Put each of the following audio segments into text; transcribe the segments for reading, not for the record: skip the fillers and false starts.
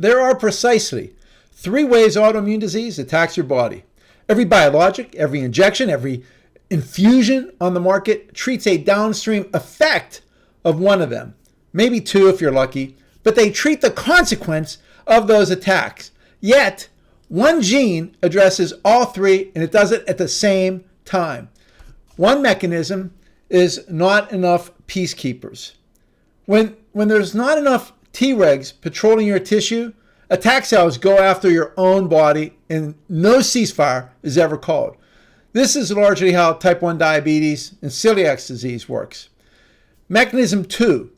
There are precisely 3 ways autoimmune disease attacks your body. Every biologic, every injection, every infusion on the market treats a downstream effect of one of them. Maybe 2 if you're lucky, but they treat the consequence of those attacks. Yet, one gene addresses all 3, and it does it at the same time. One mechanism is not enough peacekeepers. When there's not enough Tregs patrolling your tissue, attack cells go after your own body, and no ceasefire is ever called. This is largely how type 1 diabetes and celiac disease works. Mechanism 2,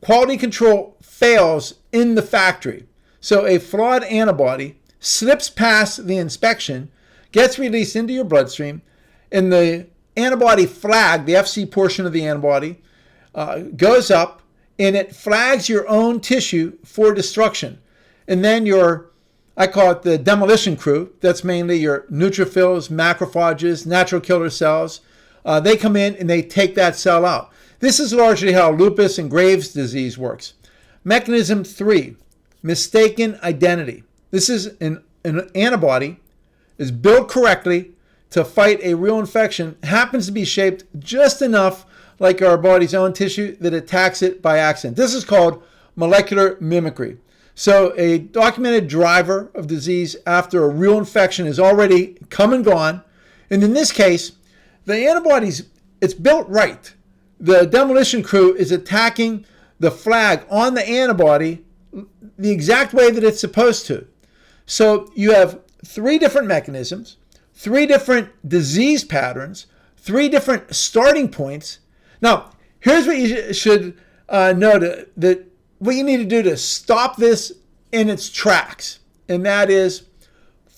quality control fails in the factory. So a flawed antibody slips past the inspection, gets released into your bloodstream, and the antibody flag, the FC portion of the antibody, goes up, and it flags your own tissue for destruction. And then I call it the demolition crew. That's mainly your neutrophils, macrophages, natural killer cells. They come in and they take that cell out. This is largely how lupus and Graves disease works. Mechanism 3, mistaken identity. This is an antibody is built correctly to fight a real infection, happens to be shaped just enough like our body's own tissue that attacks it by accident. This is called molecular mimicry. So a documented driver of disease after a real infection is already come and gone. And in this case, the antibodies, it's built right. The demolition crew is attacking the flag on the antibody the exact way that it's supposed to. So you have 3 different mechanisms, 3 different disease patterns, 3 different starting points. Now, here's what you should know that what you need to do to stop this in its tracks, and that is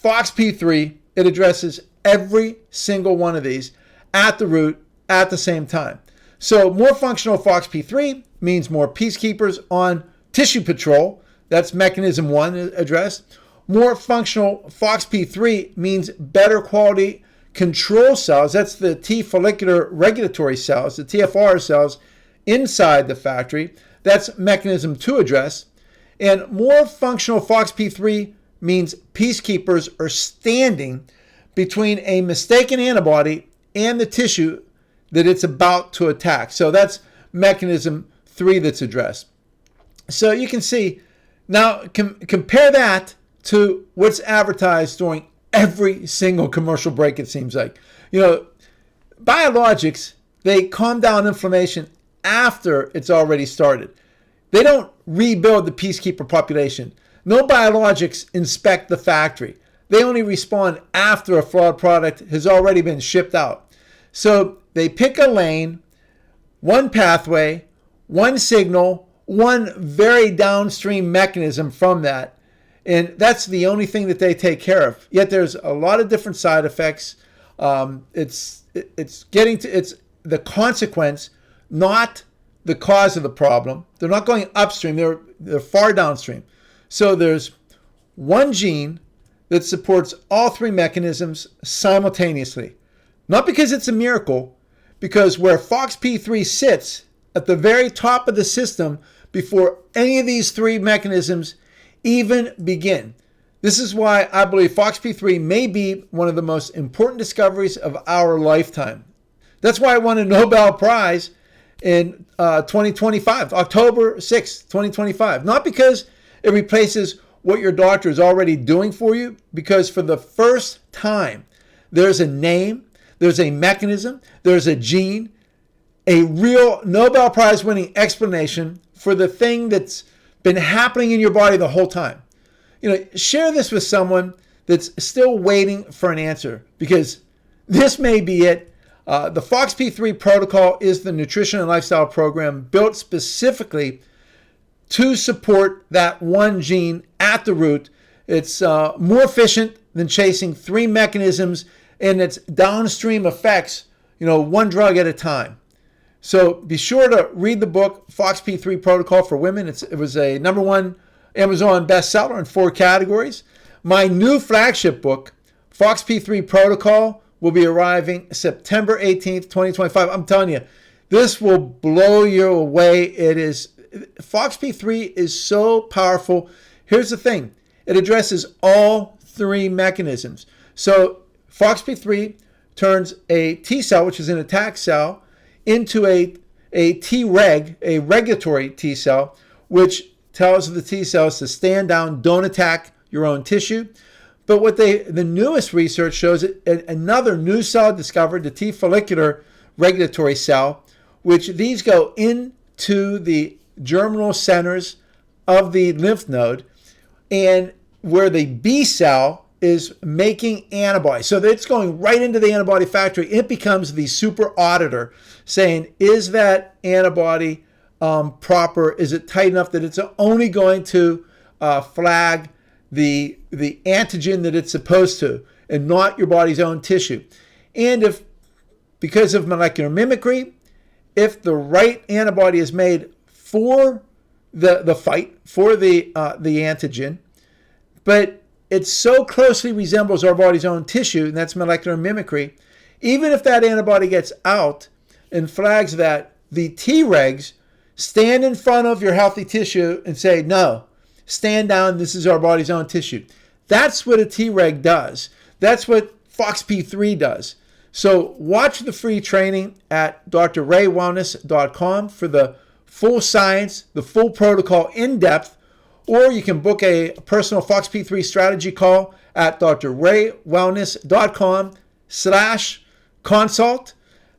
FOXP3. It addresses every single one of these at the root at the same time. So more functional FOXP3 means more peacekeepers on tissue patrol. That's mechanism 1 addressed. More functional FOXP3 means better quality control cells. That's the T follicular regulatory cells, the TFR cells inside the factory. That's mechanism 2 address. And more functional FOXP3 means peacekeepers are standing between a mistaken antibody and the tissue that it's about to attack. So that's mechanism 3 that's addressed. So you can see, now compare that to what's advertised during every single commercial break, it seems like. Biologics, they calm down inflammation after it's already started. They don't rebuild the peacekeeper population. No biologics inspect the factory. They only respond after a flawed product has already been shipped out. So they pick a lane, one pathway, one signal, one very downstream mechanism from that. And that's the only thing that they take care of. Yet there's a lot of different side effects. It's the consequence, not the cause of the problem. They're not going upstream. They're far downstream. So there's one gene that supports all 3 mechanisms simultaneously. Not because it's a miracle, because where FOXP3 sits at the very top of the system before any of these 3 mechanisms even begin. This is why I believe FOXP3 may be one of the most important discoveries of our lifetime. That's why I won a Nobel Prize in 2025, October 6th, 2025. Not because it replaces what your doctor is already doing for you, because for the first time, there's a name, there's a mechanism, there's a gene, a real Nobel Prize winning explanation for the thing that's been happening in your body the whole time. Share this with someone that's still waiting for an answer, because this may be it. The FOXP3 Protocol is the nutrition and lifestyle program built specifically to support that one gene at the root. It's more efficient than chasing 3 mechanisms and its downstream effects, one drug at a time. So be sure to read the book, FOXP3 Protocol for Women. It was a #1 Amazon bestseller in 4 categories. My new flagship book, FOXP3 Protocol, will be arriving September 18th, 2025. I'm telling you, this will blow you away. FOXP3 is so powerful. Here's the thing. It addresses all three mechanisms. So FOXP3 turns a T cell, which is an attack cell, into a Treg, a regulatory T cell, which tells the T cells to stand down, don't attack your own tissue. But what the newest research shows, another new cell discovered, the T follicular regulatory cell, which these go into the germinal centers of the lymph node, and where the B cell is making antibody. So it's going right into the antibody factory. It becomes the super auditor saying, is that antibody proper? Is it tight enough that it's only going to flag the antigen that it's supposed to, and not your body's own tissue? And if, because of molecular mimicry, if the right antibody is made for the fight, for the antigen, but it so closely resembles our body's own tissue, and that's molecular mimicry, even if that antibody gets out and flags that, the Tregs stand in front of your healthy tissue and say, no, stand down, this is our body's own tissue. That's what a Treg does. That's what FOXP3 does. So watch the free training at drraywellness.com for the full science, the full protocol in depth, or you can book a personal FOXP3 strategy call at drraywellness.com/consult,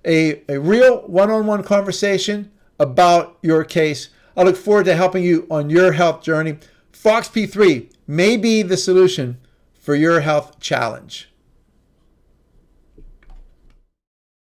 a real one-on-one conversation about your case. I look forward to helping you on your health journey. FOXP3 may be the solution for your health challenge.